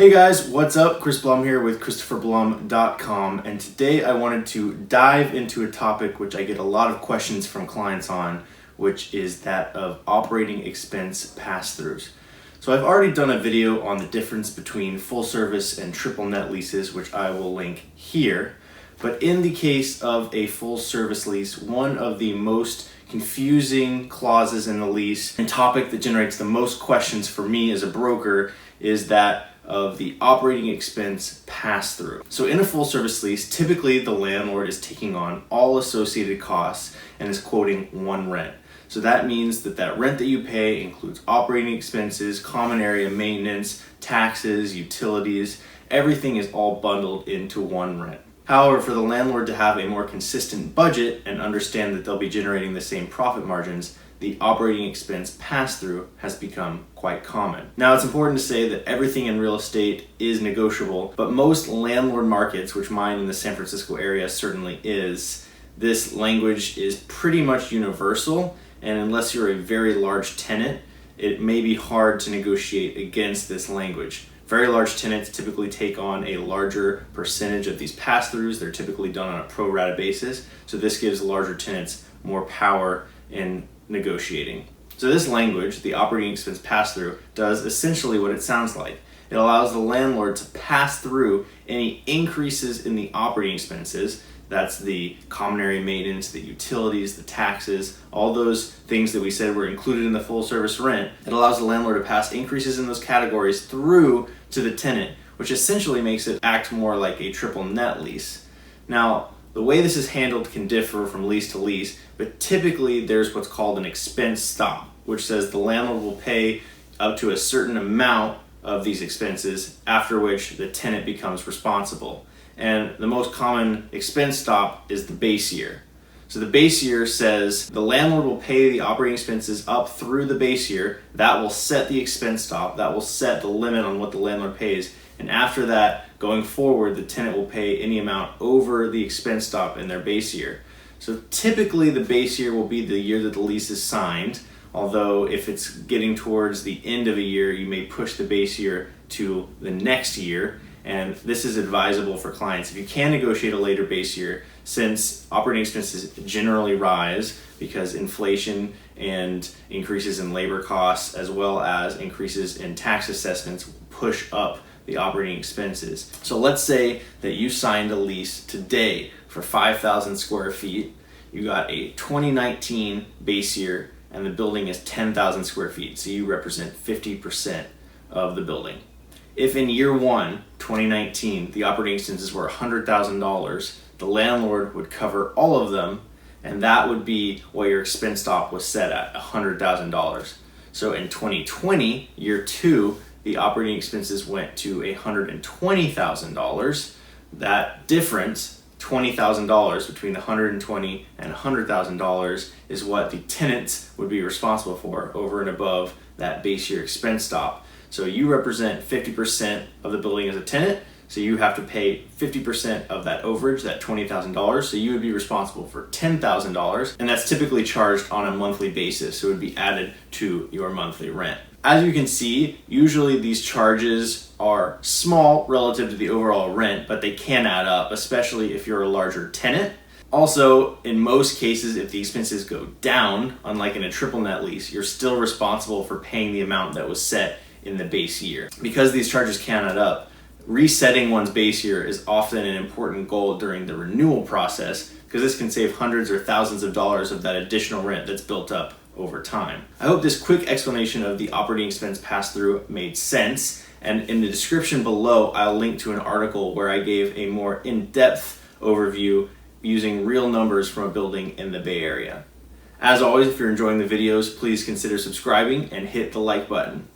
Hey guys, what's up? Chris Blum here with ChristopherBlum.com, and today I wanted to dive into a topic which I get a lot of questions from clients on, which is that of operating expense pass-throughs. So I've already done a video on the difference between full service and triple net leases, which I will link here. But in the case of a full service lease, one of the most confusing clauses in the lease and topic that generates the most questions for me as a broker is that of the operating expense pass-through. So in a full service lease, typically the landlord is taking on all associated costs and is quoting one rent. So that means that rent that you pay includes operating expenses, common area maintenance, taxes, utilities, everything is all bundled into one rent. However, for the landlord to have a more consistent budget and understand that they'll be generating the same profit margins, the operating expense pass-through has become quite common. Now, it's important to say that everything in real estate is negotiable, but most landlord markets, which mine in the San Francisco area certainly is, this language is pretty much universal, and unless you're a very large tenant, it may be hard to negotiate against this language. Very large tenants typically take on a larger percentage of these pass-throughs. They're typically done on a pro rata basis, so this gives larger tenants more power in negotiating. So this language, the operating expense pass-through, does essentially what it sounds like. It allows the landlord to pass through any increases in the operating expenses. That's the common area maintenance, the utilities, the taxes, all those things that we said were included in the full service rent. It allows the landlord to pass increases in those categories through to the tenant, which essentially makes it act more like a triple net lease. Now, the way this is handled can differ from lease to lease, but typically there's what's called an expense stop, which says the landlord will pay up to a certain amount of these expenses, after which the tenant becomes responsible. And the most common expense stop is the base year. So the base year says the landlord will pay the operating expenses up through the base year. That will set the expense stop. That will set the limit on what the landlord pays. And after that, going forward, the tenant will pay any amount over the expense stop in their base year. So typically the base year will be the year that the lease is signed, although if it's getting towards the end of a year, you may push the base year to the next year. And this is advisable for clients if you can negotiate a later base year, since operating expenses generally rise because inflation and increases in labor costs as well as increases in tax assessments push up the operating expenses. So let's say that you signed a lease today for 5,000 square feet. You got a 2019 base year and the building is 10,000 square feet. So you represent 50% of the building. If in year one, 2019, the operating expenses were $100,000, the landlord would cover all of them, and that would be what your expense stop was set at, $100,000. So in 2020, year two, the operating expenses went to $120,000. That difference, $20,000 between the $120,000 and $100,000, is what the tenants would be responsible for over and above that base year expense stop. So you represent 50% of the building as a tenant, so you have to pay 50% of that overage, that $20,000, so you would be responsible for $10,000, and that's typically charged on a monthly basis, so it would be added to your monthly rent. As you can see, usually these charges are small relative to the overall rent, but they can add up, especially if you're a larger tenant. Also, in most cases, if the expenses go down, unlike in a triple net lease, you're still responsible for paying the amount that was set in the base year. Because these charges can add up, resetting one's base year is often an important goal during the renewal process, because this can save hundreds or thousands of dollars of that additional rent that's built up over time. I hope this quick explanation of the operating expense pass-through made sense, and in the description below I'll link to an article where I gave a more in-depth overview using real numbers from a building in the Bay Area. As always, if you're enjoying the videos, please consider subscribing and hit the like button.